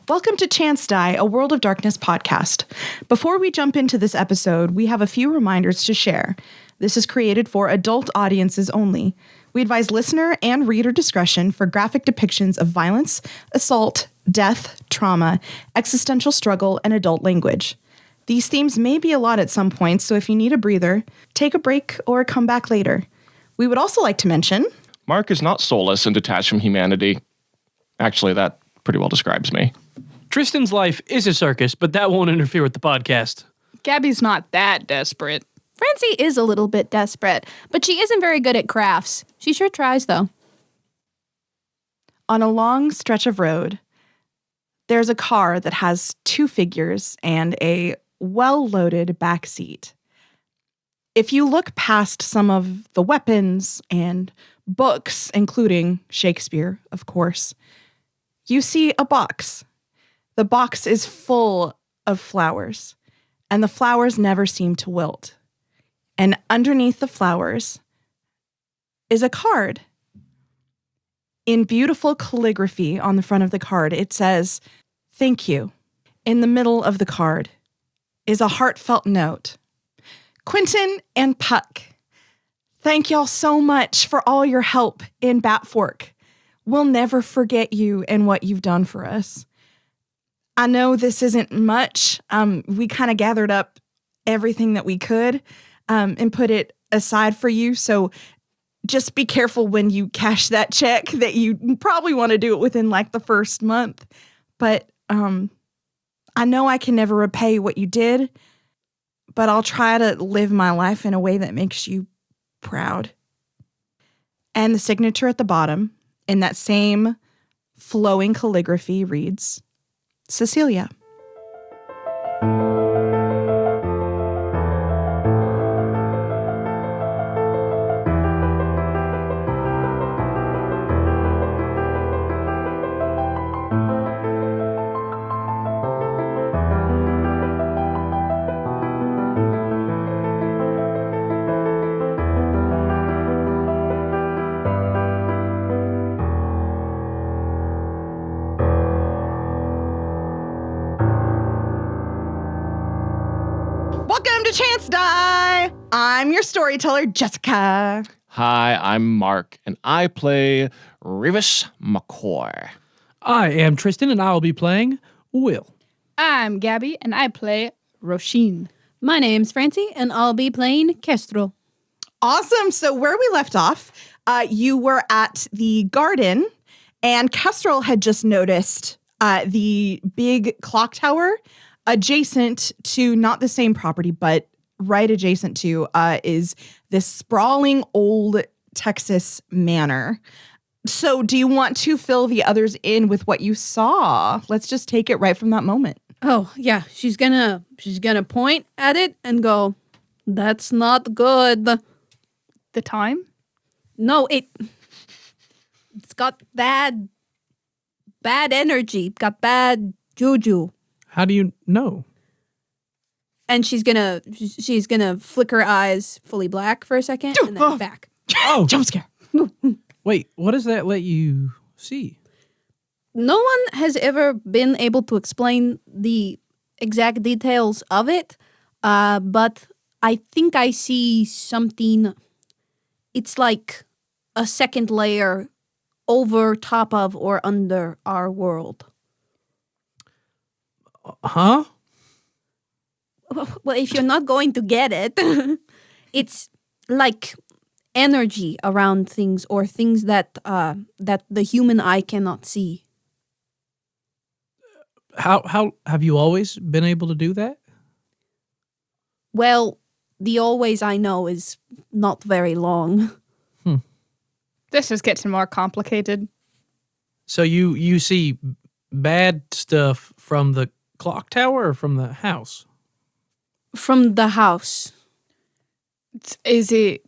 Welcome to Chance Die, a World of Darkness podcast. Before we jump into this episode, we have a few reminders to share. This is created for adult audiences only. We advise listener and reader discretion for graphic depictions of violence, assault, death, trauma, existential struggle, and adult language. These themes may be a lot at some points, so if you need a breather, take a break or come back later. We would also like to mention... Mark is not soulless and detached from humanity. Actually, that pretty well describes me. Tristan's life is a circus, but that won't interfere with the podcast. Gabby's not that desperate. Francie is a little bit desperate, but she isn't very good at crafts. She sure tries, though. On a long stretch of road, there's a car that has two figures and a well-loaded back seat. If you look past some of the weapons and books, including Shakespeare, of course, you see a box. The box is full of flowers, and the flowers never seem to wilt. And underneath the flowers is a card. In beautiful calligraphy on the front of the card, it says, "Thank you." In the middle of the card is a heartfelt note. Quentin and Puck, thank y'all so much for all your help in Batfork. We'll never forget you and what you've done for us. I know this isn't much. We kind of gathered up everything that we could and put it aside for you. So just be careful when you cash that check that you probably want to do it within like the first month. But I know I can never repay what you did, but I'll try to live my life in a way that makes you proud. And the signature at the bottom in that same flowing calligraphy reads, Cecilia. Chance Die. I'm your storyteller, Jessica. Hi, I'm Mark, and I play Reevus McCoy. I am Tristan, and I'll be playing Will. I'm Gabby, and I play Roisin. My name's Francie, and I'll be playing Kestral. Awesome. So where we left off, you were at the garden, and Kestral had just noticed the big clock tower adjacent to, not the same property, but right adjacent to, is this sprawling old Texas manor. So do you want to fill the others in with what you saw? Let's just take it right from that moment. Oh, yeah. She's gonna point at it and go, "That's not good." The time? No, it's got bad energy. Got bad juju. How do you know? And she's gonna flick her eyes fully black for a second and then back. Oh, Jump scare. wait, what does that let you see? No one has ever been able to explain the exact details of it, but I think I see something. It's like a second layer over top of or under our world. Huh? Well, if you're not going to get it, it's like energy around things or things that the human eye cannot see. How have you always been able to do that? Well, the always I know is not very long. This is getting more complicated. So you see bad stuff from the clock tower or from the house? From the house. Is it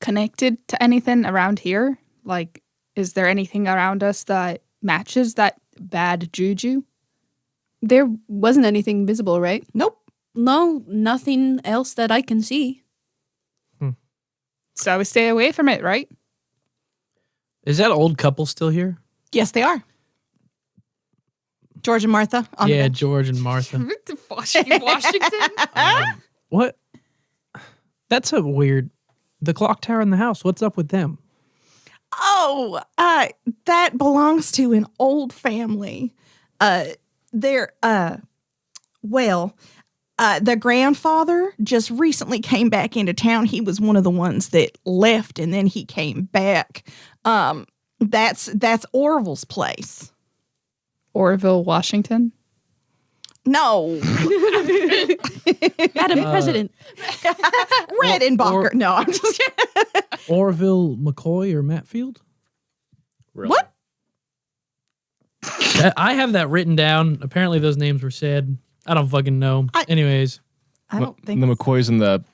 connected to anything around here? Like, is there anything around us that matches that bad juju? There wasn't anything visible, right? Nope. No, nothing else that I can see. So we stay away from it, right? Is that old couple still here? Yes, they are. George and Martha. On the Yeah, bench. George and Martha. Washington. What? That's a weird. The clock tower in the house. What's up with them? Oh, that belongs to an old family. Their grandfather just recently came back into town. He was one of the ones that left, and then he came back. That's Orville's place. Orville, Washington. No, Madam President. Redenbacher. No, I'm just kidding. Orville McCoy or Matfield? Really? What? I have that written down. Apparently, those names were said. I don't fucking know. Anyways, I don't think the McCoys and the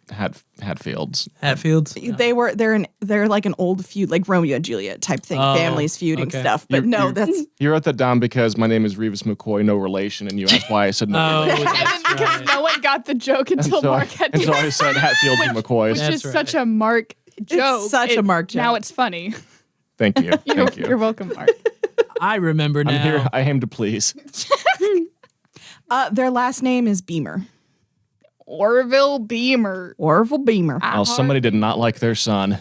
Hatfields. Hatfields. they're like an old feud, like Romeo and Juliet type thing, Oh, families feuding okay. stuff. But that's You wrote that down because my name is Reevus McCoy, no relation, and you asked why I said no Oh, relation. And then that's because right. no one got the joke until Mark had and to so I said Hatfields and McCoys. which That's is right. such a Mark joke. such a Mark Now joke. it's funny. Thank you. Thank you. You're welcome, Mark. I remember now. I'm here. I aim to please. their last name is Beamer. Orville Beamer. Orville Beamer. Well, somebody did not like their son.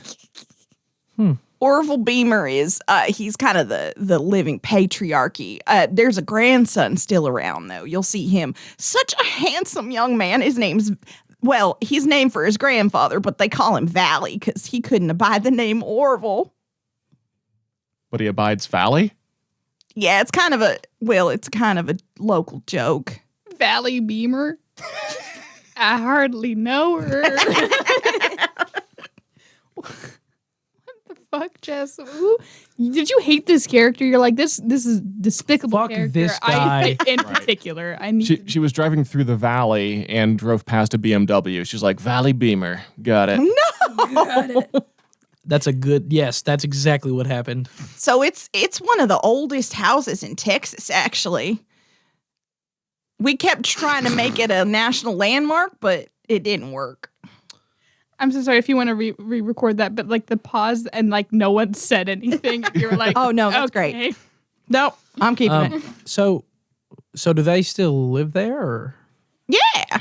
Orville Beamer is he's kind of the living patriarchy. There's a grandson still around though. You'll see him. Such a handsome young man. He's named for his grandfather, but they call him Valley because he couldn't abide the name Orville. But he abides Valley? Yeah, it's kind of a local joke. Valley Beamer. I hardly know her. What the fuck, Jess? Ooh. Did you hate this character? You're like, this is despicable Fuck character. this guy. In particular, I need She was driving through the valley and drove past a BMW. She's like, Valley Beamer. Got it. That's a good. Yes, that's exactly what happened. So it's one of the oldest houses in Texas, actually. We kept trying to make it a national landmark, but it didn't work. I'm so sorry if you want to re-record that, but like the pause and like no one said anything. You're like, Oh, no, that's okay. great. Nope, I'm keeping it. So do they still live there? Or? Yeah.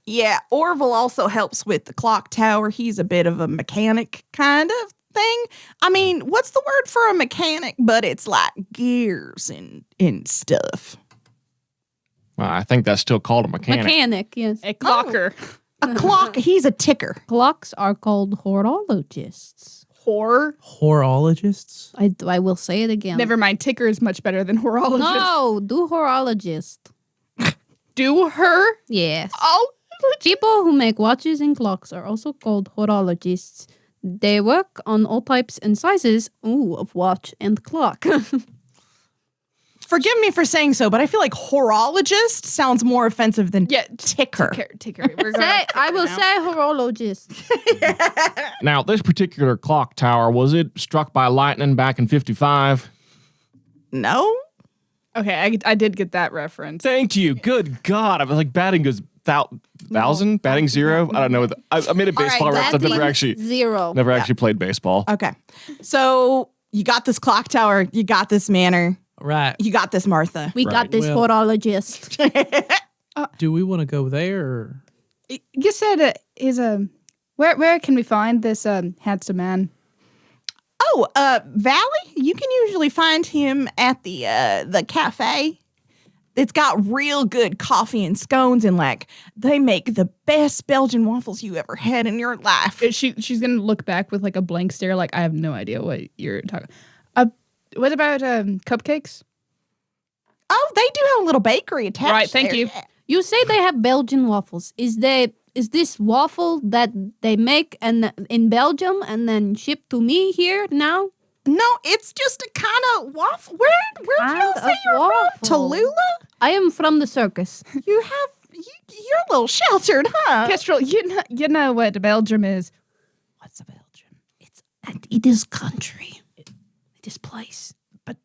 Yeah, Orville also helps with the clock tower. He's a bit of a mechanic kind of thing. I mean, what's the word for a mechanic? But it's like gears and stuff. Well, I think that's still called a mechanic. Mechanic, yes. A clocker. A clock, he's a ticker. Clocks are called horologists. Horror. Horologists? I will say it again. Never mind. Ticker is much better than horologist. No, do horologist. Do her. Yes. Oh. People who make watches and clocks are also called horologists. They work on all types and sizes of watch and clock. Forgive me for saying so, but I feel like horologist sounds more offensive than Yeah. ticker. Ticker. We're going I will say horologist. Now, this particular clock tower, was it struck by lightning back in 55? No? Okay, I did get that reference. Thank you. Good God. I was like, batting goes thousand? Batting zero? I don't know. I made a baseball reference. I've never actually played baseball. Okay. So you got this clock tower, you got this manor, Right. you got this Martha. We got this Well- horologist. Do we want to go there? Or? You said where can we find this handsome man? Oh, Valley, you can usually find him at the cafe. It's got real good coffee and scones, and like they make the best Belgian waffles you ever had in your life. She's gonna look back with like a blank stare, like I have no idea what you're talking. What about cupcakes? Oh, they do have a little bakery attached. Right, thank there. you. You say they have Belgian waffles. Is this waffle that they make in Belgium and then ship to me here now? No, it's just a kind of waffle. Where y'all Kind say of you're waffle. from? Tallulah? I am from the circus. You're a little sheltered, huh? Kestrel, you know what Belgium is. What's a Belgium? It is country. It is place. But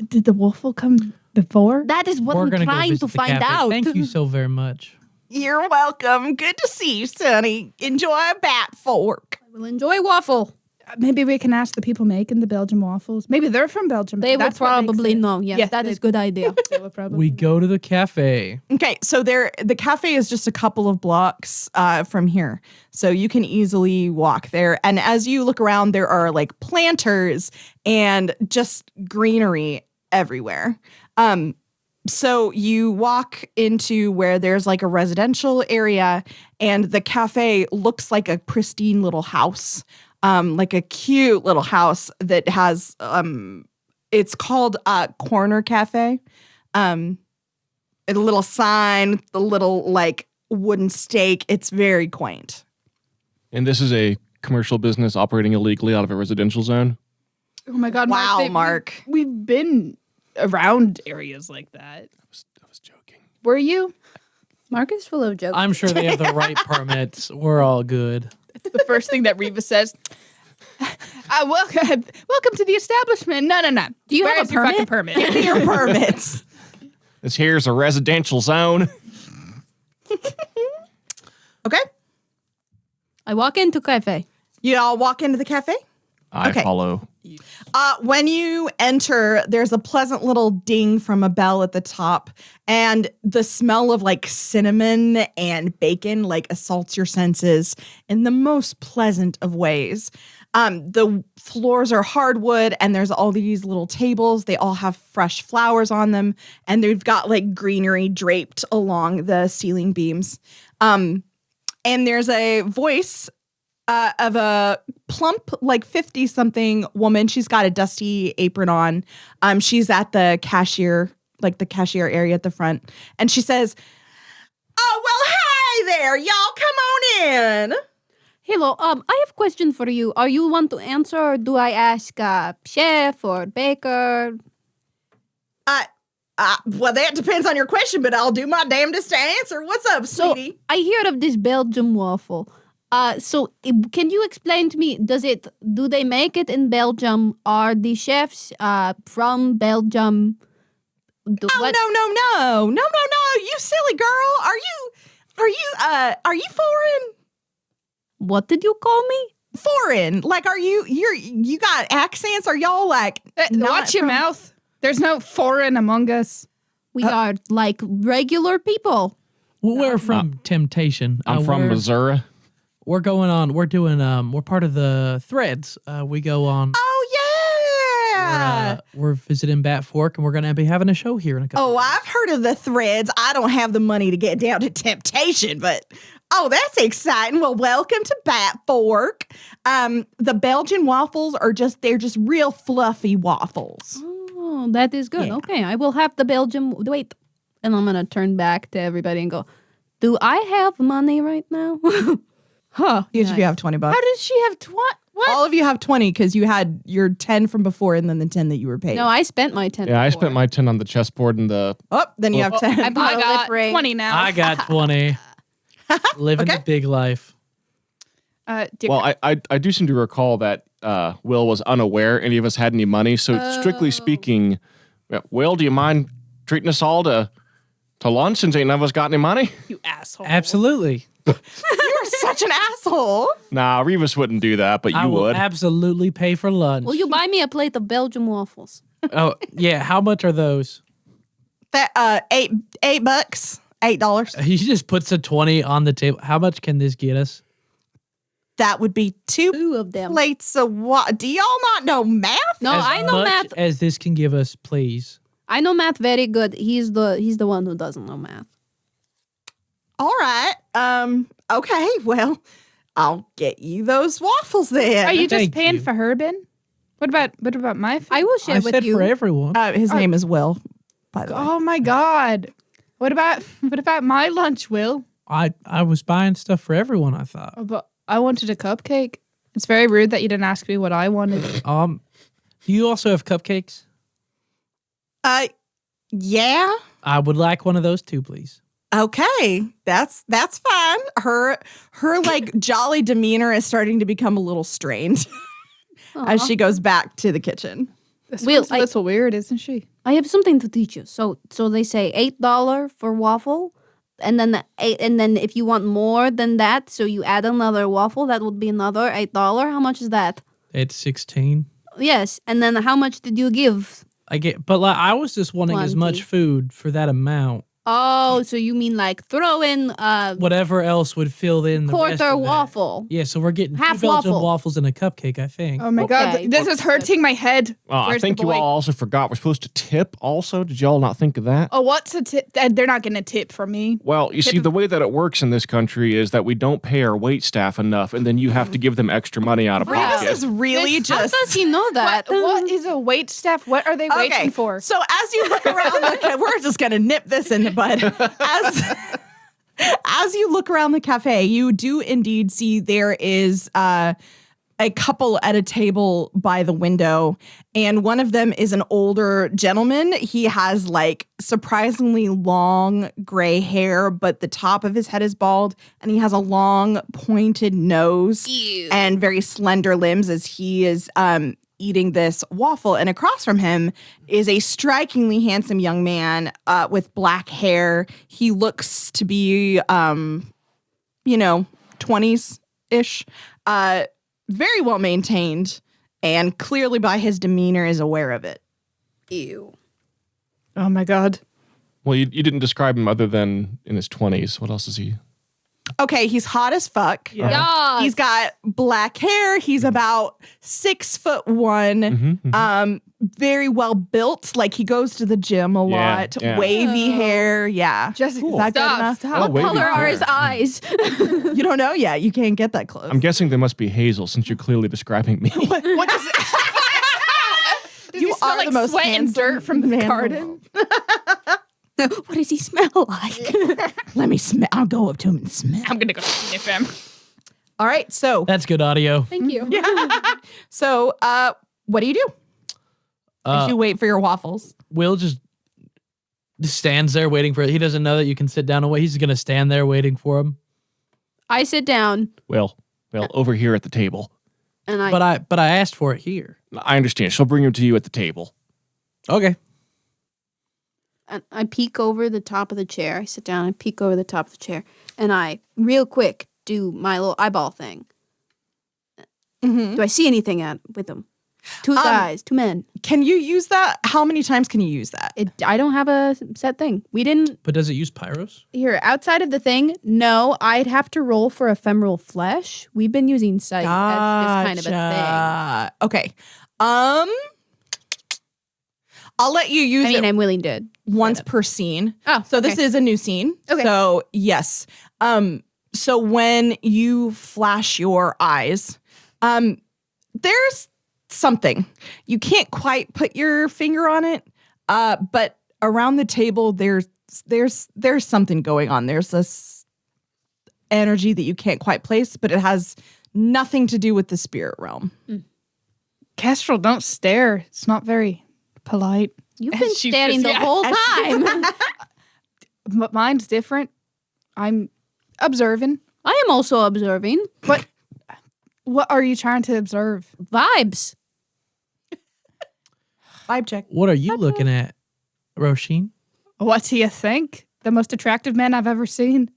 did the waffle come before? That is what We're I'm gonna go trying visit to the find cafe. out. Thank you so very much. You're welcome. Good to see you, Sonny. Enjoy a bat fork. I will enjoy waffle. Maybe we can ask the people making the Belgian waffles. Maybe they're from Belgium. They would probably know. Yes, that is a good idea. They would probably We know. go to the cafe. Okay, so the cafe is just a couple of blocks from here. So you can easily walk there. And as you look around, there are like planters and just greenery everywhere. So you walk into where there's like a residential area, and the cafe looks like a pristine little house, like a cute little house that has, it's called Corner Cafe. A little sign, the little like wooden stake. It's very quaint. And this is a commercial business operating illegally out of a residential zone. Oh my God, Wow, Mark. We've been around areas like that. I was joking. Were you? Mark is full of jokes. I'm sure they have the right permits. We're all good. The first thing that Reevus says. Welcome to the establishment. No. Do you have a your fucking permit? permit? Give me your permits. This here's a residential zone. Okay. I walk into cafe. You all walk into the cafe? I Okay. follow. When you enter, there's a pleasant little ding from a bell at the top, and the smell of like cinnamon and bacon like assaults your senses in the most pleasant of ways. The floors are hardwood, and there's all these little tables. They all have fresh flowers on them, and they've got like greenery draped along the ceiling beams. And there's a voice of a plump, like 50-something woman. She's got a dusty apron on. She's at the cashier, like the cashier area at the front. And she says, "Oh, well, hi there. Y'all come on in." Hello. I have a question for you. Are you want to answer, or do I ask chef or baker? Well, that depends on your question, but I'll do my damnedest to answer. What's up, So sweetie? I heard of this Belgium waffle. Can you explain to me? Do they make it in Belgium? Are the chefs from Belgium? No. You silly girl. Are you foreign? What did you call me? Foreign. Like, you got accents? Are y'all like not Watch your from- mouth. There's no foreign among us. We are like regular people. Well, we're from Temptation. I'm from we're- Missouri. We're going on. We're doing. We're part of the Threads. We go on. Oh yeah. We're visiting Bat Fork, and we're going to be having a show here in a couple. Oh, I've heard of the Threads. I don't have the money to get down to Temptation, but that's exciting. Well, welcome to Bat Fork. The Belgian waffles they're just real fluffy waffles. Oh, that is good. Yeah. Okay, I will have the Belgium. Wait, and I'm gonna turn back to everybody and go. Do I have money right now? Huh. Each of you have $20. How does she have what? All of you have 20 because you had your 10 from before and then the 10 that you were paid. No, I spent my 10. Yeah, I before. spent my 10 on the chessboard and the. Oh, then you have 10. I bought I a got lip ring. 20 now. I got 20. Living Okay. the big life. Well, I do seem to recall that Will was unaware any of us had any money. So strictly speaking, Will, do you mind treating us all to lunch since ain't none of us got any money? You asshole. Absolutely. You're such an asshole. Nah, Reevus wouldn't do that, but I you will would. absolutely pay for lunch. Will you buy me a plate of Belgian waffles? Oh yeah. How much are those? That $8, $8. He just puts a 20 on the table. How much can this get us? That would be 2 Two of them. plates of what? Do y'all not know math? No, As I know much math. as this can give us, please. I know math very good. He's the one who doesn't know math. All right. Okay. Well, I'll get you those waffles then. Are you just Thank paying you. for Herbin? What about my food? I will share I with said you. for everyone. His name is Will, by the way. Oh my God. What about my lunch, Will? I was buying stuff for everyone. I thought. Oh, but I wanted a cupcake. It's very rude that you didn't ask me what I wanted. Do you also have cupcakes? Yeah. I would like one of those too, please. Okay. That's fine. Her like jolly demeanor is starting to become a little strained as she goes back to the kitchen. This Will, one's a little weird, isn't she? I have something to teach you. So they say $8 for waffle, and then if you want more than that, so you add another waffle, that would be another $8. How much is that? It's 16. Yes, and then how much did you give? But like, I was just wanting as 20. much food for that amount. Oh, so you mean like throw in Whatever else would fill in the rest quarter of that. waffle? Yeah, so we're getting Half 2 Belgian waffle. waffles and a cupcake, I think. Oh my Okay. god, this is hurting my head. I Where's think the you boy? all also forgot we're supposed to tip also. Did y'all not think of that? Oh, what's a tip? They're not going to tip for me. Well, you see, the way that it works in this country is that we don't pay our wait staff enough, and then you have to give them extra money out of Reevus pocket. is really How just. does he know that? What is a wait staff? What are they waiting for? So as you look around, we're just gonna nip this in the bud. As you look around the cafe, you do indeed see there is a couple at a table by the window, and one of them is an older gentleman. He has like surprisingly long gray hair, but the top of his head is bald, and he has a long pointed nose and very slender limbs as he is eating this waffle. And across from him is a strikingly handsome young man with black hair. He looks to be 20s-ish. Very well maintained, and clearly by his demeanor is aware of it. Ew. Oh my god. Well, you didn't describe him other than in his 20s. What else is he? Okay, he's hot as fuck. Yeah. Yes. He's got black hair. He's about 6'1". Very well built. Like he goes to the gym a lot. yeah. Wavy Oh. hair. Yeah. Jessica, Is that good enough? stop. What wavy color are hair. his eyes? You don't know yet. You can't get that close. I'm guessing they must be hazel since you're clearly describing me. What does it? Does You he smell are like the most sweat and handsome dirt from the man in the garden. What does he smell like? Let me smell. I'll go up to him and smell. I'm gonna go sniff him. All right. So, That's good audio. Thank you. so, what do you do as you wait for your waffles? Will just stands there waiting for it. He doesn't know that you can sit down and wait. He's going to stand there waiting for him. I sit down Well, over here at the table. and I. But I asked for it here. I understand. She'll bring him to you at the table. Okay. And I peek over the top of the chair. I sit down and peek over the top of the chair. And I, real quick, do my little eyeball thing. Mm-hmm. Do I see anything with them? Two guys, 2 men. Can you use that? How many times can you use that? I don't have a set thing. We didn't. But does it use pyros? Here, outside of the thing, no, I'd have to roll for ephemeral flesh. We've been using sight as this kind of a Gotcha. Okay. I'll let you use thing. I mean, it I'm willing to. once per scene. Oh, So this is a new scene. Okay. So yes. So when you flash your eyes, there's something. You can't quite put your finger on it. But around the table there's something going on. There's this energy that you can't quite place, but it has nothing to do with the spirit realm. Kestrel, don't stare. It's not very polite. You've been She staring the just- yeah. whole time. But mine's different. I'm observing. I am also observing What are you trying to observe? vibes. Vibe check. What are you looking at, Roisin? What do you think? The most attractive man I've ever seen.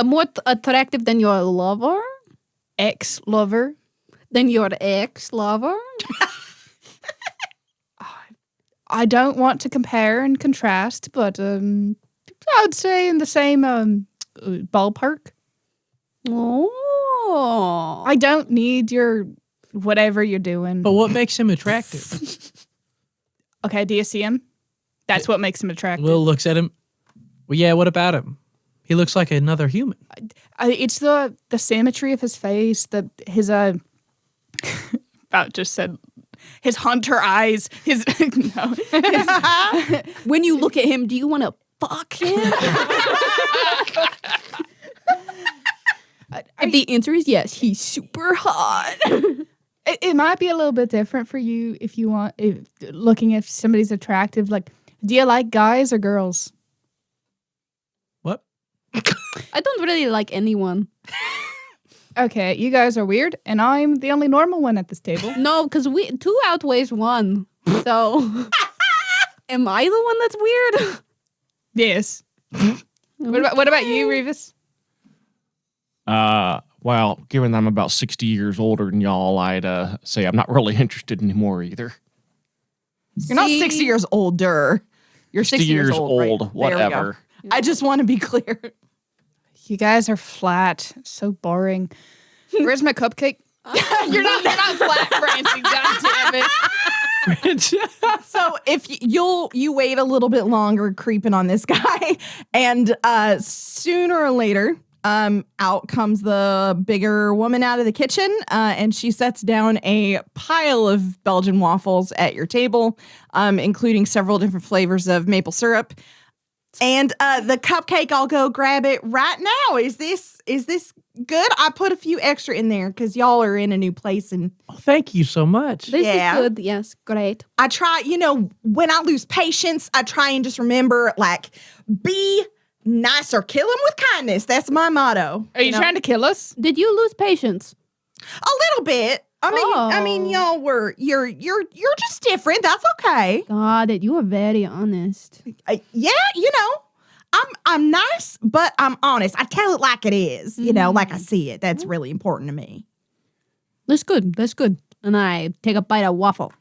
More attractive than your lover? Ex-lover. Than your ex-lover? I don't want to compare and contrast, but I would say in the same ballpark. Oh. I don't need your whatever you're doing. But what makes him attractive? Okay, do you see him? That's what makes him attractive. Will looks at him. Well, yeah, what about him? He looks like another human. It's the symmetry of his face, his about just said his hunter eyes. His no. When you look at him, do you want to fuck him? If the answer is yes, he's super hot. It might be a little bit different for you if you want. If looking if somebody's attractive, like, do you like guys or girls? What? I don't really like anyone. Okay, you guys are weird, and I'm the only normal one at this table. No, because 2 outweighs 1. So, am I the one that's weird? Yes. What about you, Reevus? Well, Well, given that I'm about 60 years older than y'all, I'd say I'm not really interested anymore either. You're not 60 years older. You're 60 years old. Right? Whatever. I just want to be clear. You guys are flat. So boring. Where's my cupcake? You're not flat, Francie. God damn it. So if you wait a little bit longer creeping on this guy, and sooner or later, out comes the bigger woman out of the kitchen, and she sets down a pile of Belgian waffles at your table, including several different flavors of maple syrup. And the cupcake, I'll go grab it right now. Is this good? I put a few extra in there because y'all are in a new place. And Thank you so much. This is good. Yes, great. I try, when I lose patience, I try and just remember, be nice or kill him with kindness. That's my motto. Are you trying to kill us? Did you lose patience? A little bit. I mean, y'all you're just different. That's okay. Got it. You are very honest. Yeah, I'm nice, but I'm honest. I tell it like it is, like I see it. That's really important to me. That's good. That's good. And I take a bite of waffle.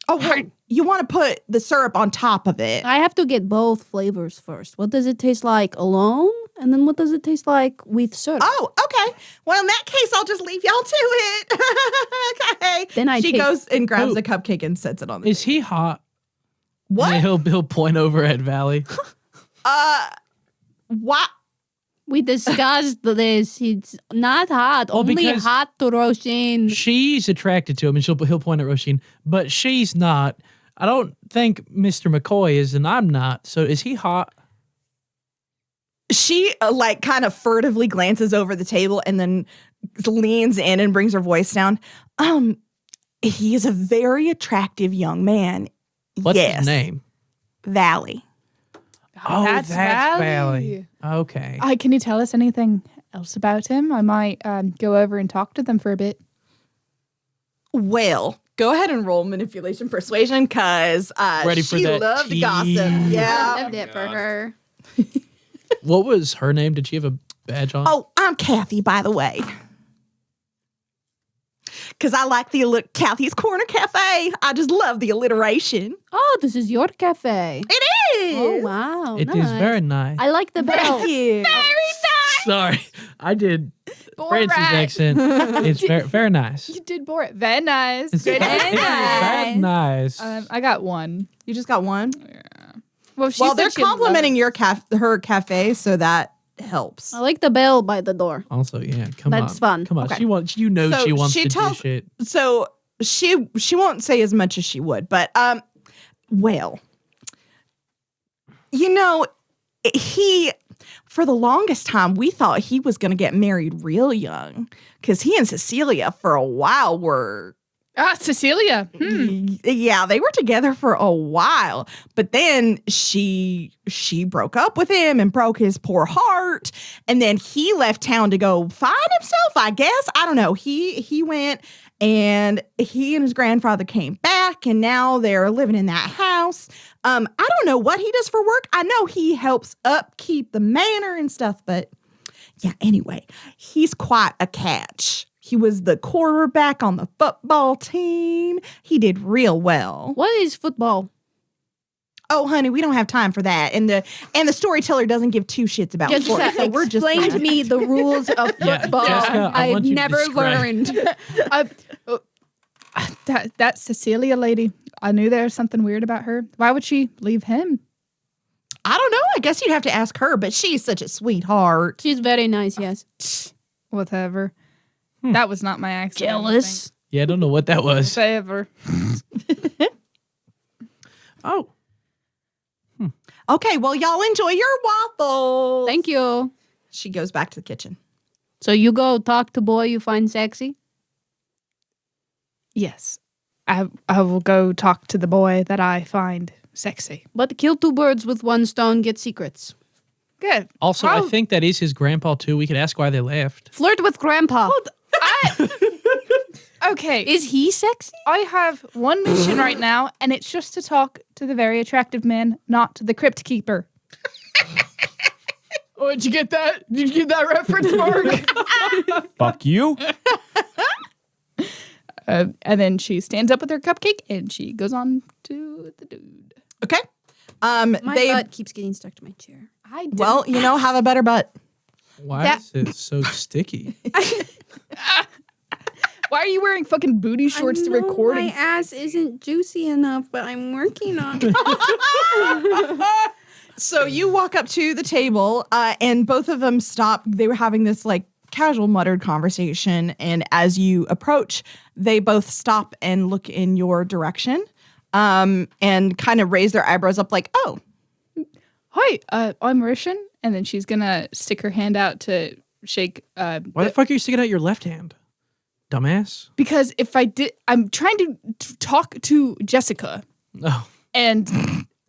Oh, well, you want to put the syrup on top of it. I have to get both flavors first. What does it taste like alone? And then what does it taste like with syrup? Oh, okay. Well, in that case, I'll just leave y'all to it. Okay. Then she goes and grabs the cupcake and sets it on the Is he hot? What? Yeah, he'll point over at Valley. What? We discussed this. It's not hot. Only because hot to Roisin. She's attracted to him, and he'll point at Roisin, but she's not. I don't think Mr. McCoy is, and I'm not. So is he hot? She kind of furtively glances over the table and then leans in and brings her voice down. He is a very attractive young man. What's his name? Valley. Oh, that's Valley. Okay. Can you tell us anything else about him? I might go over and talk to them for a bit. Well, go ahead and roll manipulation persuasion because she loved to gossip. Yeah. I loved it for her. What was her name? Did she have a badge on? Oh, I'm Kathy, by the way. Because I like the Kathy's Corner Cafe. I just love the alliteration. Oh, this is your cafe. It is. Oh, wow. It is very nice. I like the bell. Thank you. Very nice. Sorry, I did Francis accent. It's very, very nice. You did Borat. Very nice. It's very nice. I got one. You just got one? Yeah. Well, they're complimenting her cafe, so that helps. I like the bell by the door. Also, yeah, come on. That's fun. Come on. Okay. She wants So to do shit. So she won't say as much as she would, but he, for the longest time, we thought he was going to get married real young because he and Cecilia for a while were. Cecilia. Yeah, they were together for a while, but then she broke up with him and broke his poor heart, and then he left town to go find himself, I guess. I don't know. He went, and he and his grandfather came back, and now they're living in that house. I don't know what he does for work. I know he helps upkeep the manor and stuff, but yeah, anyway, he's quite a catch. He was the quarterback on the football team. He did real well. What is football? Oh, honey, we don't have time for that. And the storyteller doesn't give two shits about Just sports. So we're just explain to me the rules of football. Jessica, I I've want you to never describe. learned. That Cecilia lady. I knew there was something weird about her. Why would she leave him? I don't know. I guess you'd have to ask her, but she's such a sweetheart. She's very nice, yes. Whatever. That was not my accent. Jealous. Yeah, I don't know what that was. Whatever. Oh. Okay, well, y'all enjoy your waffles. Thank you. She goes back to the kitchen. So you go talk to boy you find sexy? Yes. I will go talk to the boy that I find sexy. But kill two birds with one stone, get secrets. Good. Also, I think that is his grandpa, too. We could ask why they left. Flirt with grandpa. Okay. Is he sexy? I have one mission right now, and it's just to talk to the very attractive man, not the crypt keeper. Oh, did you get that? Did you get that reference, Mark? Fuck you. And then she stands up with her cupcake and she goes on to the dude. Okay. My butt keeps getting stuck to my chair. Well, have a better butt. Why is it so sticky? Why are you wearing fucking booty shorts to record? My ass isn't juicy enough, but I'm working on it. So you walk up to the table, and both of them stop. They were having this like casual muttered conversation, and as you approach, they both stop and look in your direction, and kind of raise their eyebrows up, like, "Oh, Hi, I'm Roisin," and then she's gonna stick her hand out to shake. Why the fuck are you sticking out your left hand? Dumbass. Because if I did, I'm trying to talk to Jessica, Oh. and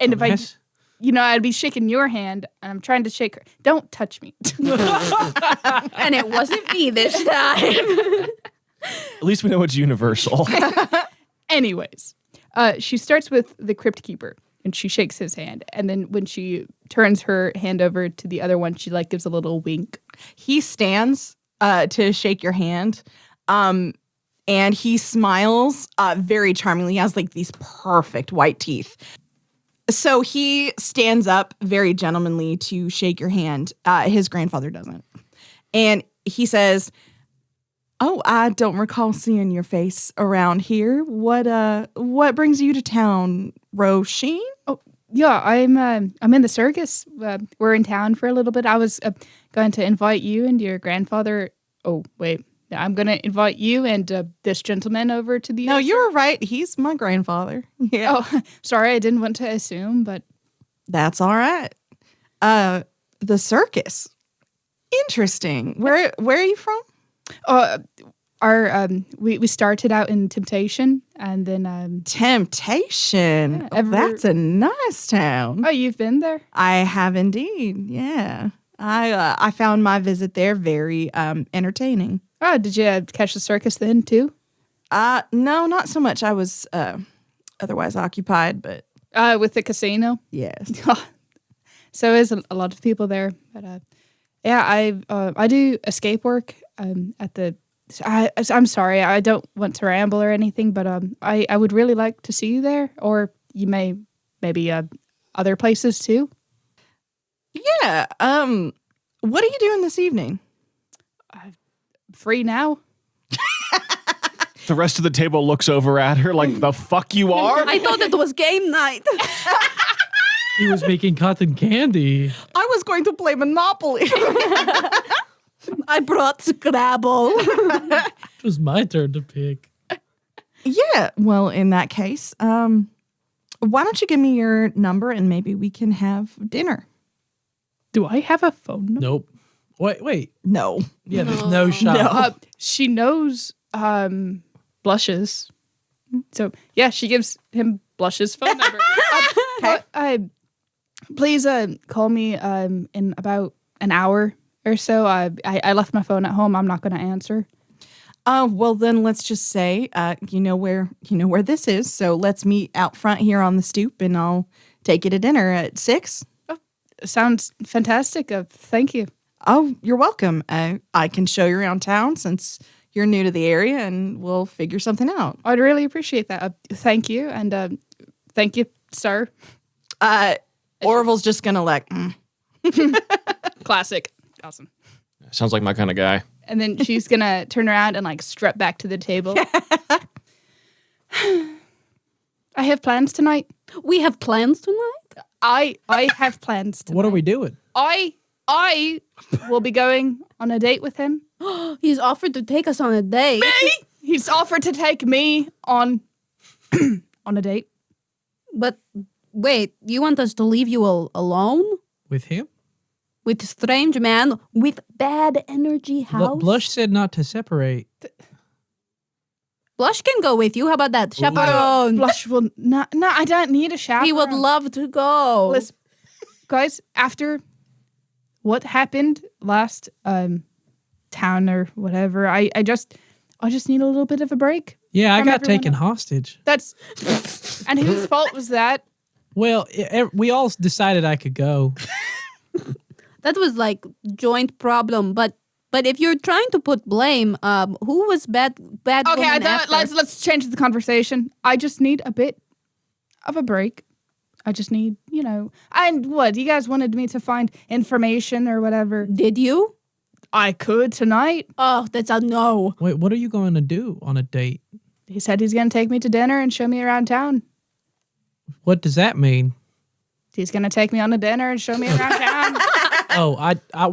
if I, Dumbass. I'd be shaking your hand, and I'm trying to shake her. Don't touch me. And it wasn't me this time. At least we know it's universal. Anyways, she starts with the Crypt Keeper, and she shakes his hand, and then when she turns her hand over to the other one, she like gives a little wink. He stands to shake your hand, and he smiles very charmingly. He has like these perfect white teeth. So he stands up very gentlemanly to shake your hand. His grandfather doesn't. And he says, "Oh, I don't recall seeing your face around here. What brings you to town, Roisin?" Oh, yeah, I'm in the circus. We're in town for a little bit. I was going to invite you and your grandfather. Oh, wait. I'm going to invite you and this gentleman over to the... No, you were right. He's my grandfather. Yeah. Oh, sorry, I didn't want to assume, but... That's all right. The circus. Interesting. Where are you from? We started out in Temptation, and then... Temptation. Yeah, That's a nice town. Oh, you've been there? I have indeed. Yeah. I found my visit there very entertaining. Oh, did you catch the circus then, too? No, not so much. I was otherwise occupied, but With the casino? yes. So there's a lot of people there. But I do escape work at the... I'm sorry, I don't want to ramble or anything, but I would really like to see you there, or you maybe other places too. Yeah. What are you doing this evening? Free now. The rest of the table looks over at her like, the fuck you are? I thought it was game night. He was making cotton candy. I was going to play Monopoly. I brought Scrabble. It was my turn to pick. Yeah. Well, in that case, why don't you give me your number and maybe we can have dinner? Do I have a phone number? Nope. Wait. No. Yeah, there's no shot. She knows Blush's. So, yeah, she gives him Blush's phone number. Okay. Please call me in about an hour or so. I left my phone at home. I'm not going to answer. Well, then let's just say, you know where this is. So let's meet out front here on the stoop and I'll take you to dinner at 6. Oh, sounds fantastic. Thank you. Oh, you're welcome. I can show you around town since you're new to the area and we'll figure something out. I'd really appreciate that. Thank you. And thank you, sir. Orville's just going to Classic. Awesome. Sounds like my kind of guy. And then she's going to turn around and like strut back to the table. I have plans tonight. We have plans tonight? I have plans tonight. What are we doing? I will be going on a date with him. He's offered to take us on a date. He's offered to take me on on a date. But wait, you want us to leave you alone? With him? With a strange man with bad energy house? Blush said not to separate. Blush can go with you. How about that? Chaperone. Blush will not. No, I don't need a chaperone. He would love to go. Listen, guys, after what happened last town or whatever, I just need a little bit of a break. Yeah, I from got everyone taken else. hostage. And whose fault was that? Well, we all decided I could go. That was like joint problem. But if you're trying to put blame, who was bad Okay, woman after? let's change the conversation. I just need a bit of a break. I just need, and what? You guys wanted me to find information or whatever. Did you? I could tonight. Oh, that's a no. Wait, what are you going to do on a date? He said he's going to take me to dinner and show me around town. What does that mean? He's going to take me on a dinner and show me around town.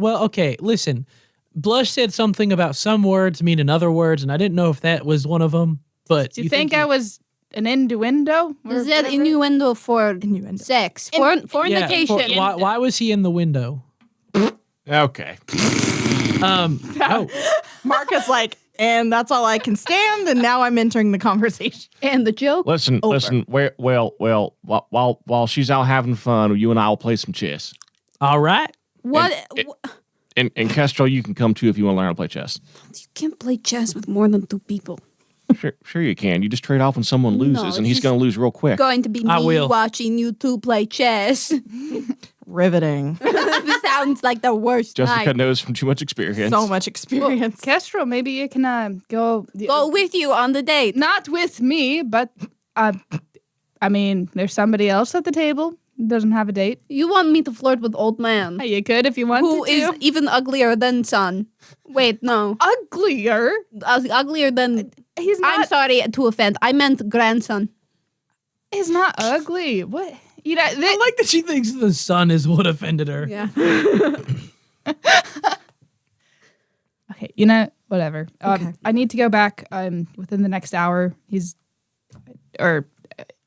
Well, okay, listen. Blush said something about some words meaning other words, and I didn't know if that was one of them. But Do you think I was an innuendo? Is that innuendo for sex? Fornication. Why was he in the window? Okay. Mark is like, and that's all I can stand, and now I'm entering the conversation. And the joke. Listen. Well. While she's out having fun, you and I will play some chess. All right. What? And Kestral, you can come too if you want to learn how to play chess. You can't play chess with more than 2 people. Sure you can. You just trade off when someone loses, and he's going to lose real quick. Going to be me watching you two play chess. Riveting. This sounds like the worst Jessica night. knows from too much experience. So much experience. Kestrel, maybe you can go with you on the date. Not with me, but there's somebody else at the table who doesn't have a date. You want me to flirt with old man? You could if you wanted to. Who is even uglier than son? Wait, no. Uglier? Uglier than... He's not. I'm sorry to offend. I meant grandson. He's not ugly. What? I like that she thinks the sun is what offended her. Yeah. Okay, whatever. Okay. I need to go back within the next hour. Is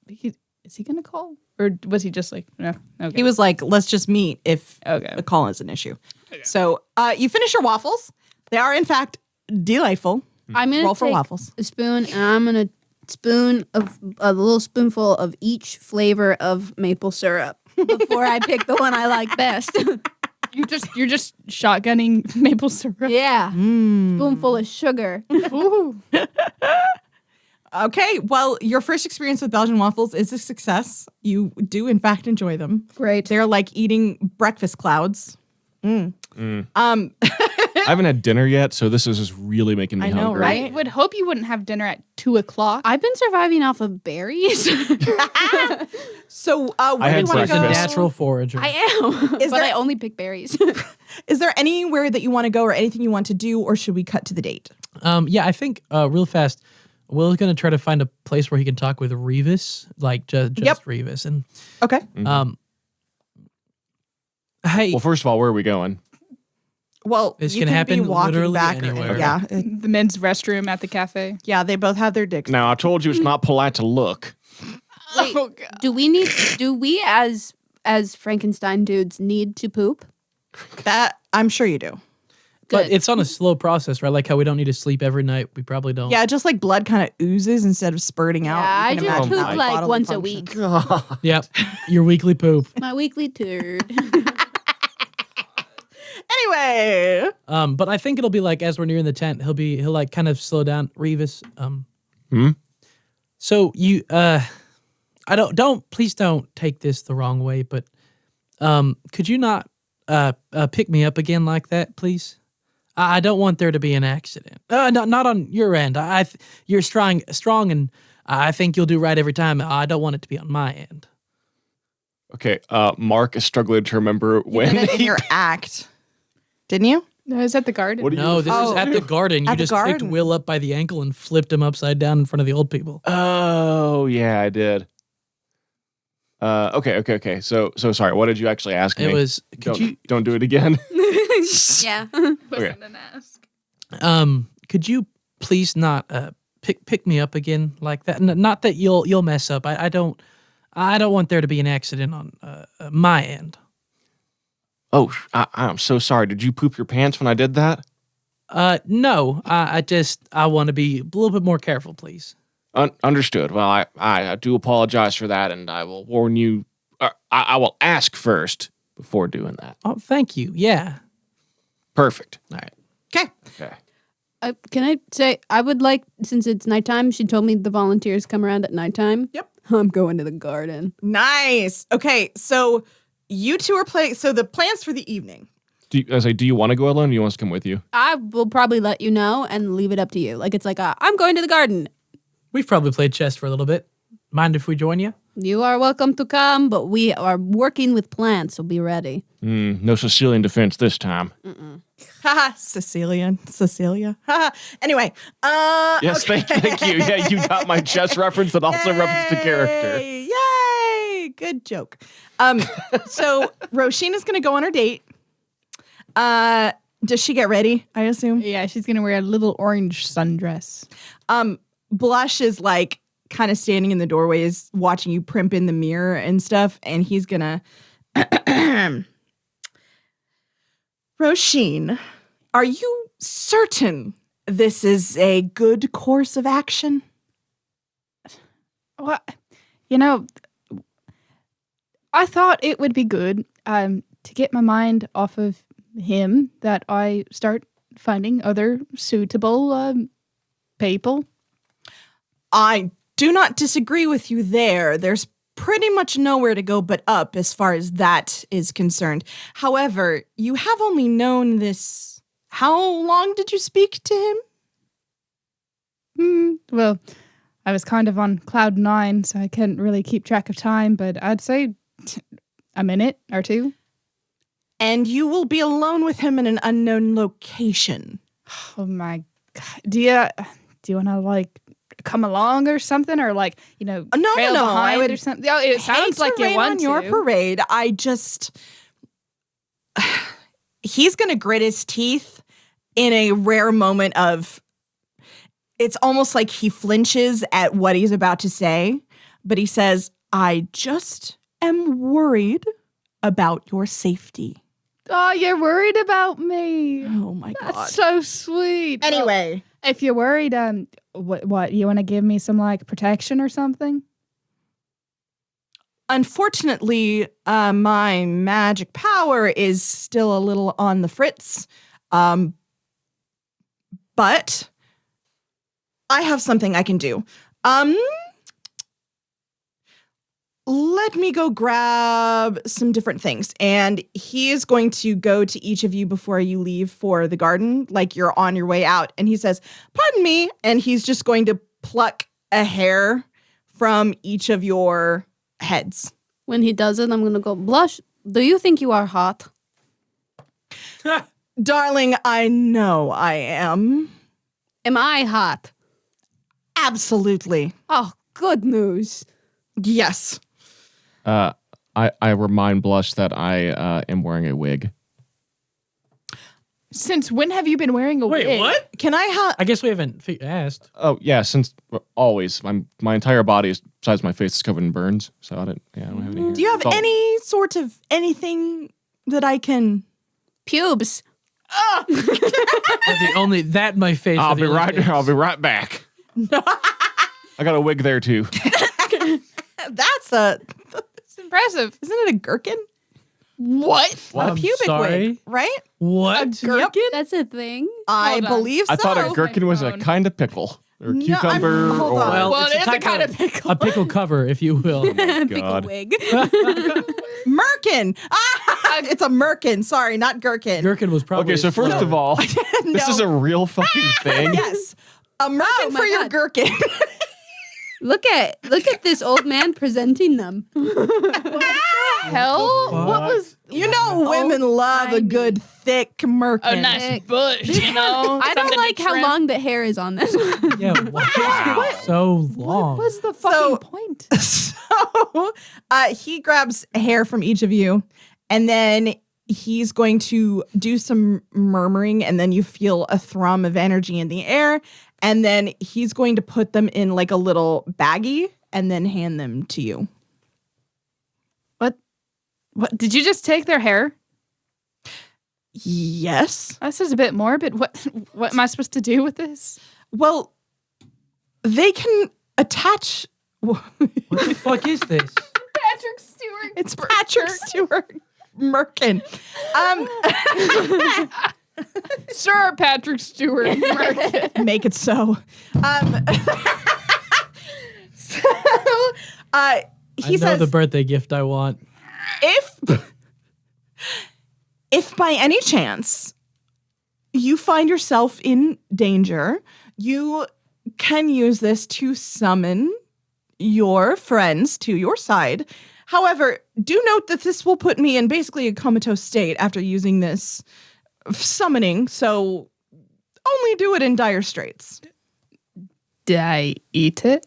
he going to call? Or was he just like, no? Okay. He was like, let's just meet if Okay. a call is an issue. Okay. So you finish your waffles. They are, in fact, delightful. I'm going Roll to for take waffles. a spoon, and I'm going to spoon of a little spoonful of each flavor of maple syrup before I pick the one I like best. You're just shotgunning maple syrup. Yeah. Spoonful of sugar. Ooh. Okay, well, your first experience with Belgian waffles is a success. You do, in fact, enjoy them. Great. They're like eating breakfast clouds. I haven't had dinner yet, so this is just really making me I know, hungry. right? I would hope you wouldn't have dinner at 2:00. I've been surviving off of berries. So where I do had you want to She's a go? breakfast. natural forager. I am. Is but there- I only pick berries. Is there anywhere that you want to go or anything you want to do, or should we cut to the date? Yeah, I think real fast, Will's going to try to find a place where he can talk with Reevus, like just Yep. Reevus. And Okay. hey, Well, first of all, where are we going? Well, This you can be happen walking literally back. anywhere. Yeah, The men's restroom at the cafe. yeah. They both have their dicks. Now, I told you it's not polite to look. Wait, do we as Frankenstein dudes need to poop? That I'm sure you do. but Good. it's on a slow process, right? Like how we don't need to sleep every night. We probably don't. Yeah, just like blood kind of oozes instead of spurting out. Yeah, You I can just imagine poop how like bodily once a functions. week. Yep. Your weekly poop. My weekly turd. Anyway, But I think it'll be like as we're nearing the tent, he'll like kind of slow down. Reevus. So you please don't take this the wrong way, but could you not pick me up again like that, please? I don't want there to be an accident. Not on your end. You're strong, and I think you'll do right every time. I don't want it to be on my end. Okay, Mark is struggling to remember you when did it in your act, didn't you? No, it's at the garden. What do you No, this is at the garden. You At the just picked garden. Will up by the ankle and flipped him upside down in front of the old people. Oh, yeah, I did. Okay. So sorry. What did you actually ask me? It was. Don't do it again. Yeah. Wasn't an ask. Could you please not pick me up again like that? Not that you'll mess up. I don't want there to be an accident on my end. Oh, I'm so sorry. Did you poop your pants when I did that? No. I want to be a little bit more careful, please. Understood. Well, I do apologize for that, and I will warn you. I will ask first before doing that. Oh, thank you. Yeah. Perfect. All right. Okay. Can I say, I would like, since it's nighttime, she told me the volunteers come around at nighttime. Yep. I'm going to the garden. Nice. Okay, so you two are playing. So the plans for the evening. Do you want to go alone or do you want us to come with you? I will probably let you know and leave it up to you. Like, it's like, I'm going to the garden. We've probably played chess for a little bit. Mind if we join you? You are welcome to come, but we are working with plans, so be ready. No Sicilian defense this time. Haha, Cecilia. Anyway, Yes, okay. thank you. Yeah, you got my chess reference that also referenced the character. Yay! Good joke. So Roisin is going to go on her date. Does she get ready? I assume. Yeah, she's gonna wear a little orange sundress. Blush is like kind of standing in the doorway, is watching you primp in the mirror and stuff, and he's gonna. Roisin, are you certain this is a good course of action? Well, I thought it would be good to get my mind off of him that I start finding other suitable people. I do not disagree with you there. There's pretty much nowhere to go but up as far as that is concerned. However, you have only known this. How long did you speak to him? Well, I was kind of on cloud 9, so I couldn't really keep track of time, but I'd say a minute or two. And you will be alone with him in an unknown location. Oh my God. Do you want to like come along or something, or like No, trail no, behind I would or something? Oh, it sounds like you rain want on to. your parade. I just he's gonna grit his teeth in a rare moment of. It's almost like he flinches at what he's about to say, but he says, "I just am worried about your safety." Oh, you're worried about me. Oh my God. That's so sweet. Anyway, Well, if you're worried, what you want to give me some like protection or something? unfortunately, my magic power is still a little on the fritz. But I have something I can do. Let me go grab some different things. And he is going to go to each of you before you leave for the garden, like you're on your way out. And he says, "Pardon me." And he's just going to pluck a hair from each of your heads. When he does it, I'm going to go, "Blush, do you think you are hot?" Darling, I know I am. Am I hot? Absolutely. Oh, good news. Yes. I remind Blush that I am wearing a wig. Since when have you been wearing a wig? Wait, what? Can I have... I guess we haven't asked. Oh yeah, since always my entire body, besides my face, is covered in burns. So I don't have any hair. Do you have It's all- any sort of anything that I can... Pubes. The only that my face. I'll are the be only right. things. I'll be right back. I got a wig there too. That's a... It's impressive. Isn't it a gherkin? What? A I'm pubic sorry? wig, right? What? Gherkin? That's a thing. I Hold on. believe so. I thought a gherkin was a phone. kind of pickle or No, cucumber. hold or on. Well, Well, it's it's a kind of pickle. a pickle cover, if you will. Pickle God. wig. Merkin. It's a merkin. Sorry, not gherkin. Gherkin was probably. Okay, so first of all, this is a real fucking thing. Yes. A merkin Oh, my for your God. gherkin. Look at this old man presenting them. Hell? Fuck. What was You know women love a tiny. good thick merkin. a nice bush, you know? I don't Something to like how trim. long the hair is on this one. Yeah, why is it so long? What was the fucking point? So he grabs hair from each of you, and then he's going to do some murmuring, and then you feel a thrum of energy in the air, and then he's going to put them in like a little baggie and then hand them to you. What? Did you just take their hair? Yes. This is a bit morbid. What am I supposed to do with this? Well, they can attach. What the fuck is this? Patrick Stewart. It's Patrick Stewart Merkin. Sir Patrick Stewart. Make it so. So I he know says, the birthday gift I want. if by any chance you find yourself in danger, you can use this to summon your friends to your side. However, do note that this will put me in basically a comatose state after using this summoning, so only do it in dire straits. Do I eat it?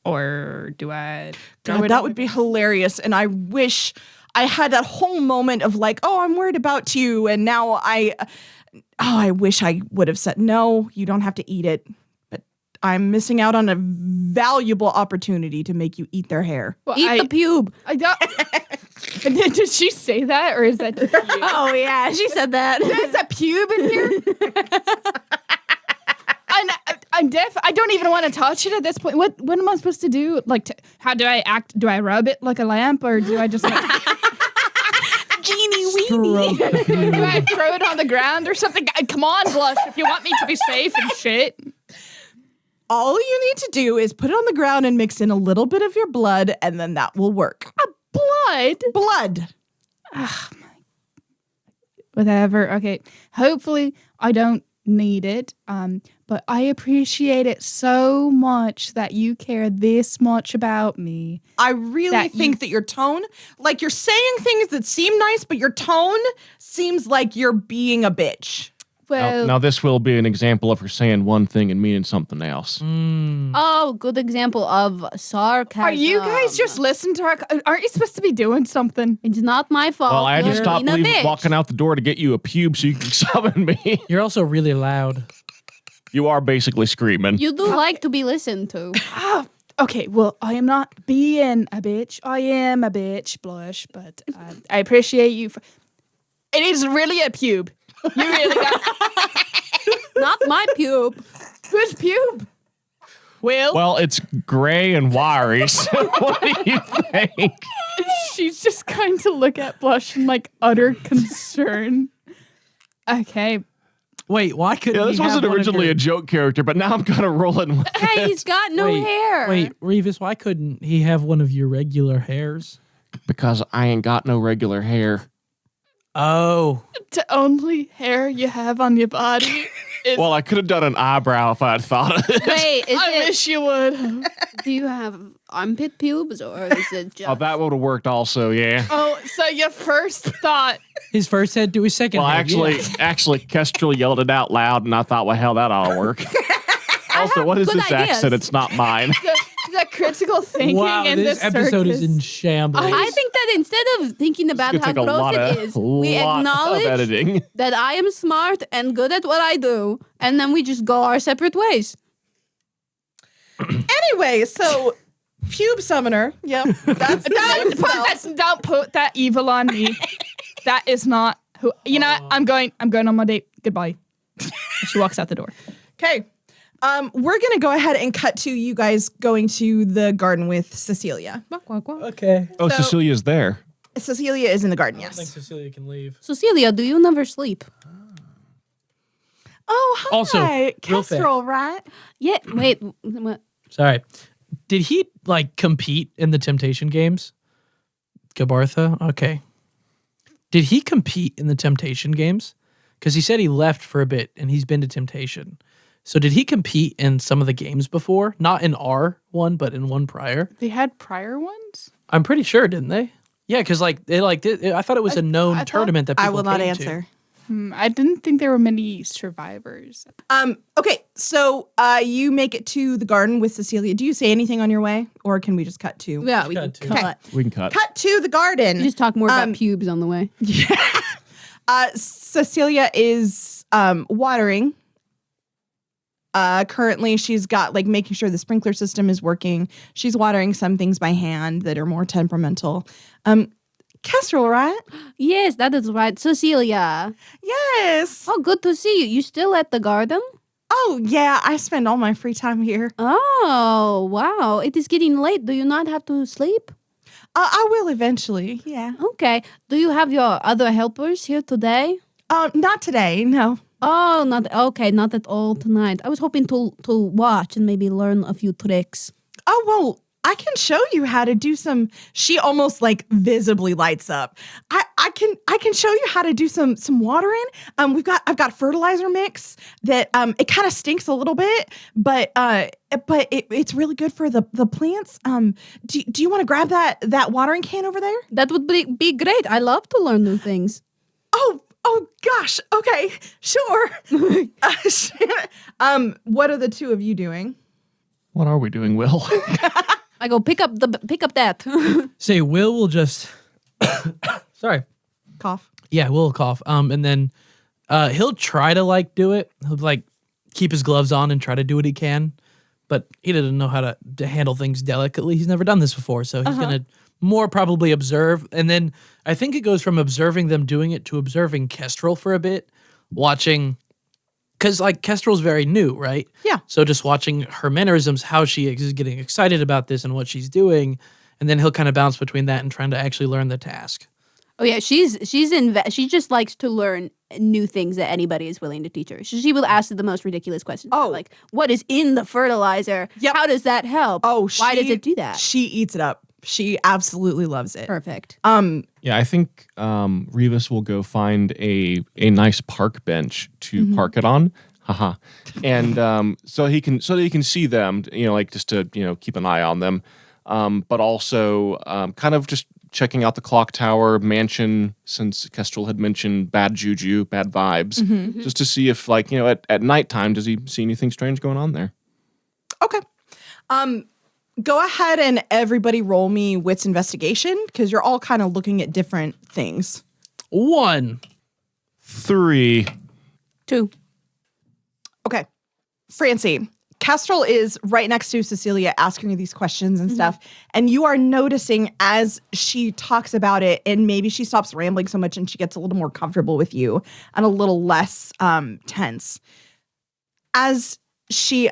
Or do I... God, that would be hilarious, and I wish I had that whole moment of like, oh, I'm worried about you, and now I wish I would have said, no, you don't have to eat it. I'm missing out on a valuable opportunity to make you eat their hair. Well, eat the pube. I don't. Did she say that, or is that just you? Oh yeah, she said that. There's a pube in here. I'm deaf. I don't even want to touch it at this point. What am I supposed to do? Like, how do I act? Do I rub it like a lamp, or do I just like Genie weenie? Do I throw it on the ground or something? Come on, Blush, if you want me to be safe and shit. All you need to do is put it on the ground and mix in a little bit of your blood, and then that will work. Blood? Blood. Ugh, whatever. Okay. Hopefully I don't need it. But I appreciate it so much that you care this much about me. I really think that your tone, like you're saying things that seem nice, but your tone seems like you're being a bitch. Well, now this will be an example of her saying one thing and meaning something else. Oh, good example of sarcasm. are you guys just listening to her? Aren't you supposed to be doing something? It's not my fault. Well, I had to You're stop being a bitch. walking out the door to get you a pube so you can summon me. You're also really loud. You are basically screaming. You do like to be listened to. Okay, well, I am not being a bitch. I am a bitch, Blush, but I appreciate you. It is really a pube. You really got Not my pube. Who's pube? Will? Well, it's gray and wiry, so what do you think? She's just kind to look at Blush in like utter concern. Okay. Wait, why couldn't This he have wasn't one of originally your- a joke character, but now I'm kind of rolling with Hey, he's got no hair. Wait, Reevus, why couldn't he have one of your regular hairs? because I ain't got no regular hair. Oh. The only hair you have on your body is... Well, I could have done an eyebrow if I'd thought of it. Wait, I wish you would. do you have armpit pubes or is it just... Oh, that would have worked also, yeah. Oh, so your first thought... His first head to his second Well, head. actually, Kestral yelled it out loud, and I thought, well, hell, that ought to work. Also, what is good this ideas. accent? It's not mine. The critical thinking Wow, in this episode circus. is in shambles. I think that instead of thinking about It's how gonna take a gross lot it of, is, we lot of acknowledge editing. that I am smart and good at what I do, and then we just go our separate ways. Anyway, so pube summoner. Yep. That's Don't put that evil on me. That is not who. You know, what? I'm going on my date. Goodbye. She walks out the door. okay. We're gonna go ahead and cut to you guys going to the garden with Cecilia. Okay. Oh, So- Cecilia's there. Cecilia is in the garden. I think Yes. Cecilia can leave. Cecilia, do you never sleep? Oh, hi. Also, real fast. Kestral, right? Yeah, wait. What? Sorry. Did he like compete in the Temptation games? Gabartha? Okay. Did he compete in the Temptation games? Because he said he left for a bit and he's been to Temptation. So did he compete in some of the games before? Not in our one, but in one prior? They had prior ones? I'm pretty sure, didn't they? Yeah, because like they like did, I thought it was a known thought- tournament that people I will not came answer. I didn't think there were many survivors. Okay, so you make it to the garden with Cecilia. Do you say anything on your way, or can we just cut to? Yeah, we Cut can to- cut. We can cut. Cut to the garden. You just talk more about pubes on the way. Cecilia is watering. Currently, she's got like making sure the sprinkler system is working. She's watering some things by hand that are more temperamental. Kestrel, right? Yes, that is right. Cecilia. Yes. Oh, good to see you. You still at the garden? Oh, yeah. I spend all my free time here. Oh, wow. It is getting late. Do you not have to sleep? I will eventually. Yeah. Okay. Do you have your other helpers here today? Not today. No. Oh, not at all tonight. I was hoping to watch and maybe learn a few tricks. Oh, well, I can show you how to do some. She almost like visibly lights up. I can can show you how to do some watering. I've got fertilizer mix that it kind of stinks a little bit, but it's really good for the plants. Do you want to grab that watering can over there? That would be great. I love to learn new things. Oh gosh. Okay, sure. What are the two of you doing? What are we doing, Will? I go pick up that. Say, Will will just sorry. Cough. Yeah, Will will cough. And then he'll try to like do it. He'll like keep his gloves on and try to do what he can, but he doesn't know how to handle things delicately. He's never done this before, so he's gonna more probably observe. And then I think it goes from observing them doing it to observing Kestral for a bit, watching. Because, like, Kestral's very new, right? Yeah. So just watching her mannerisms, how she is getting excited about this and what she's doing, and then he'll kind of bounce between that and trying to actually learn the task. Oh yeah, she just likes to learn new things that anybody is willing to teach her. She will ask the most ridiculous questions. Oh. Like, what is in the fertilizer? Yep. How does that help? Oh, why does it do that? She eats it up. She absolutely loves it. Perfect. Yeah, I think Reevus will go find a nice park bench to park it on. Haha. And so that he can see them, like just to, keep an eye on them. But also kind of just checking out the clock tower mansion, since Kestral had mentioned bad juju, bad vibes, just to see if, like, at nighttime, does he see anything strange going on there? Okay. Go ahead and everybody roll me wits investigation, because you're all kind of looking at different things. 1. 3. 2. Okay. Francie, Kestral is right next to Cecilia asking her these questions and stuff. And you are noticing as she talks about it, and maybe she stops rambling so much and she gets a little more comfortable with you and a little less tense. As she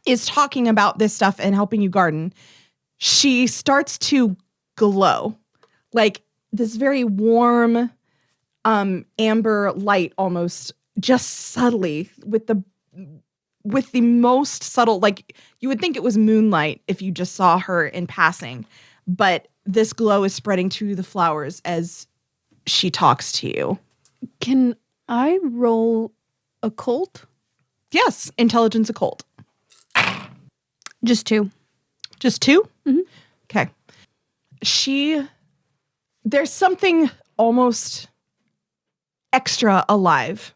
is talking about this stuff and helping you garden, she starts to glow, like this very warm amber light, almost just subtly, with the most subtle, like you would think it was moonlight if you just saw her in passing, but this glow is spreading to the flowers as she talks to you. Can I roll occult? Yes, intelligence occult. Just 2. Just 2? Mm-hmm. Okay. There's something almost extra alive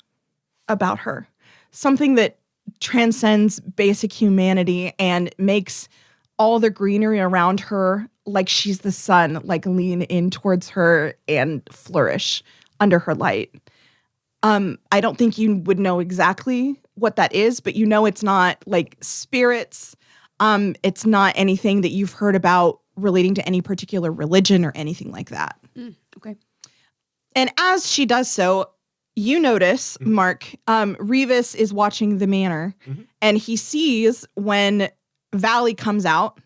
about her. Something that transcends basic humanity and makes all the greenery around her like she's the sun, like lean in towards her and flourish under her light. I don't think you would know exactly what that is, but it's not like spirits. It's not anything that you've heard about relating to any particular religion or anything like that. Okay. And as she does so, you notice, Mark, Reevus is watching the manor, and he sees when Valley comes out,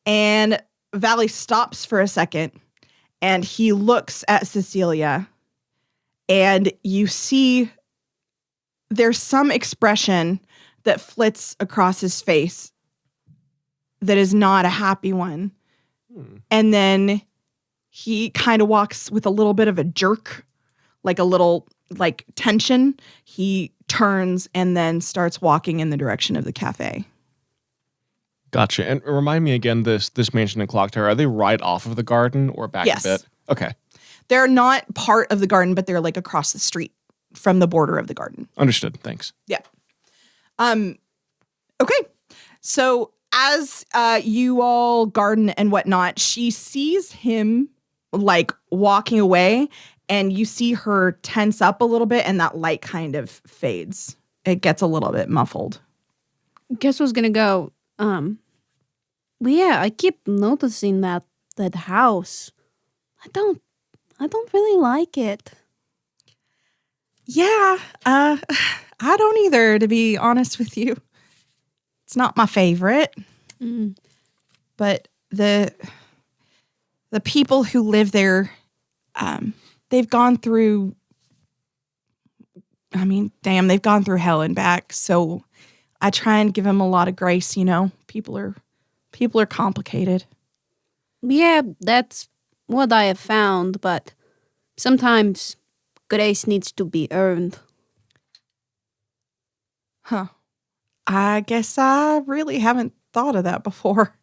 and Valley stops for a second, and he looks at Cecilia, and you see there's some expression that flits across his face that is not a happy one. And then he kind of walks with a little bit of a jerk, like a little like tension. He turns and then starts walking in the direction of the cafe. Gotcha. And remind me again, this mansion and clock tower, are they right off of the garden or back a bit? Okay. They're not part of the garden, but they're like across the street from the border of the garden. Understood. Thanks. Yeah. Okay. So as you all garden and whatnot, she sees him like walking away, and you see her tense up a little bit, and that light kind of fades. It gets a little bit muffled. Kessel's gonna go, well, yeah, I keep noticing that house. I don't really like it. Yeah, I don't either, to be honest with you. It's not my favorite. But the people who live there, they've gone through, they've gone through hell and back. So I try and give them a lot of grace, People are complicated. Yeah, that's what I have found, but Sometimes grace needs to be earned. Huh. I guess I really haven't thought of that before.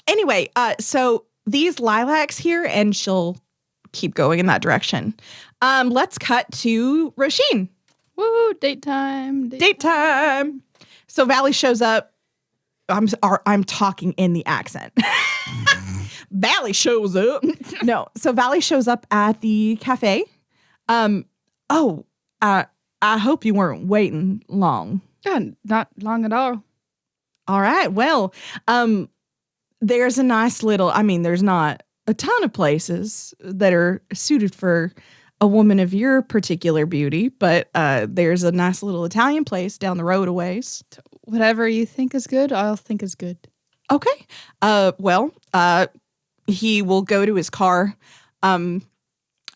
Anyway, so these lilacs here, and she'll keep going in that direction. Let's cut to Roisin. Woo, date time. Date time. So Valley shows up. I'm talking in the accent. Valley shows up. No, so Valley shows up at the cafe. I hope you weren't waiting long. Not long at all. All right. Well, there's a nice little, there's not a ton of places that are suited for a woman of your particular beauty, but there's a nice little Italian place down the road a ways. Whatever you think is good, I'll think is good. Okay. He will go to his car. And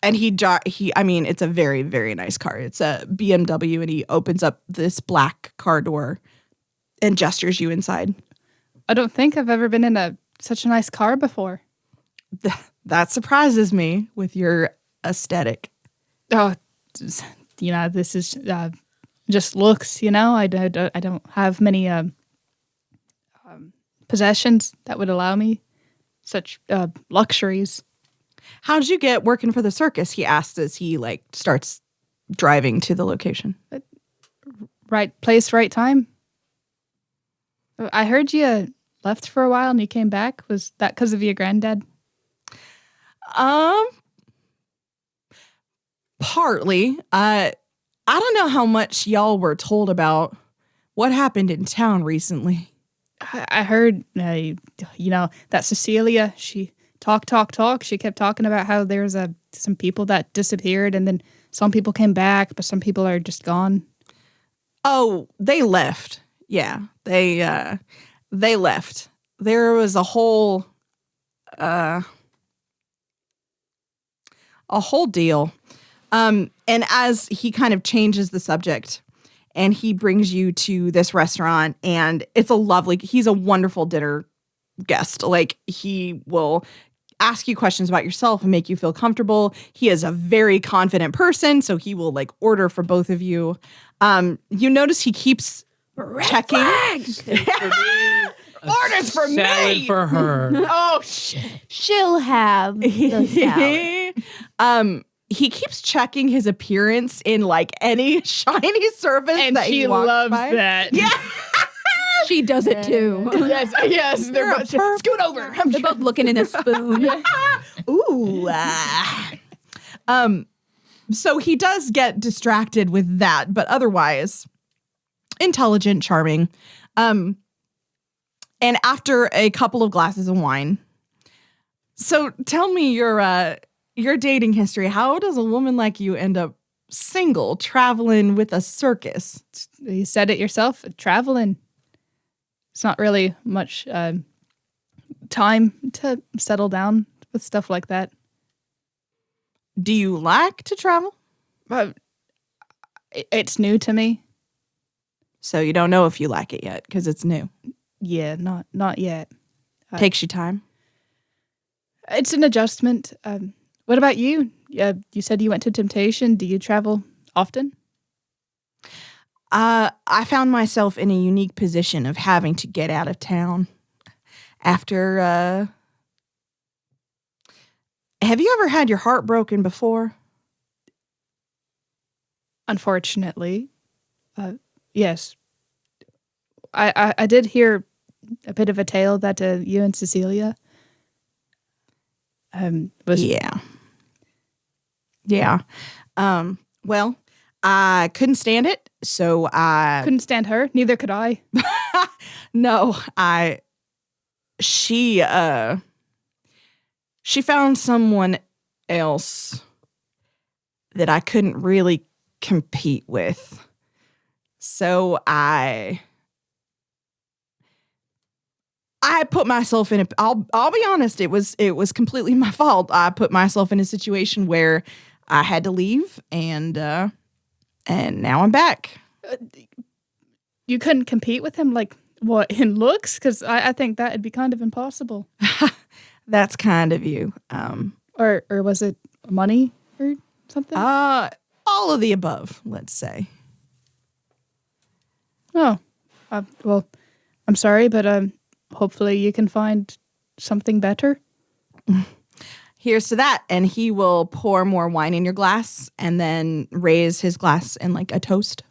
it's a very, very nice car. It's a BMW, and he opens up this black car door and gestures you inside. I don't think I've ever been in such a nice car before. That surprises me with your aesthetic. Oh, this is just looks, I don't have many possessions that would allow me such luxuries. How'd you get working for the circus? He asks as he starts driving to the location. Right place, right time. I heard you left for a while and you came back. Was that because of your granddad? Partly. I don't know how much y'all were told about what happened in town recently. I heard, that Cecilia, she talk. She kept talking about how there's some people that disappeared, and then some people came back, but some people are just gone. Oh, they left. Yeah, they left. There was a whole deal. And as he kind of changes the subject, and he brings you to this restaurant, and he's a wonderful dinner guest. He will ask you questions about yourself and make you feel comfortable. He is a very confident person, so he will order for both of you. You notice he keeps checking. Orders for me. Salad for her. Oh shit. She'll have the salad. He keeps checking his appearance in any shiny surface And that he walks loves by. that. Yeah. She does it too. Yes. They're both Scoot over. They're both looking in a spoon. Ooh. So he does get distracted with that, but otherwise intelligent, charming. And after a couple of glasses of wine. So tell me your dating history. How does a woman like you end up single, traveling with a circus? You said it yourself, traveling. It's not really much time to settle down with stuff like that. Do you like to travel? It's new to me. So you don't know if you like it yet because it's new. Yeah, not yet. Takes you time. It's an adjustment. What about you? You said you went to Temptation. Do you travel often? I found myself in a unique position of having to get out of town after. Have you ever had your heart broken before? Unfortunately, yes. I did hear a bit of a tale that you and Cecilia was. Yeah. Well, I couldn't stand it, so I Couldn't stand her. Neither could I. No, she found someone else that I couldn't really compete with. So I put myself in I'll be honest, it was completely my fault. I put myself in a situation where I had to leave, and now I'm back. You couldn't compete with him, in looks? Because I think that would be kind of impossible. That's kind of you. Or was it money or something? All of the above, let's say. Oh, well, I'm sorry, but hopefully you can find something better. Here's to that. And he will pour more wine in your glass and then raise his glass in like a toast.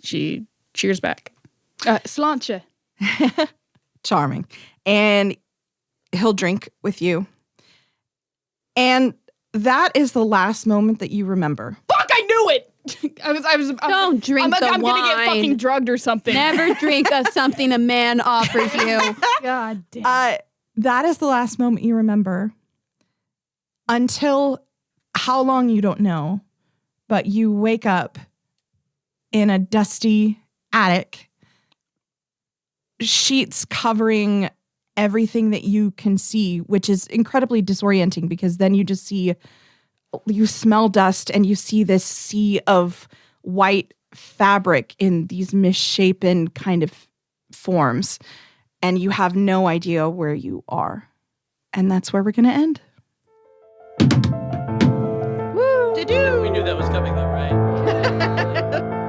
She cheers back. Sláinte. Charming. And he'll drink with you. And that is the last moment that you remember. Fuck, I knew it! Don't drink the I'm gonna get wine. fucking drugged or something. Never drink something a man offers you. God damn. That is the last moment you remember. Until how long, you don't know. But you wake up in a dusty attic. Sheets covering everything that you can see, which is incredibly disorienting because then you smell dust and you see this sea of white fabric in these misshapen kind of forms. And you have no idea where you are. And that's where we're going to end. We knew that was coming though, right?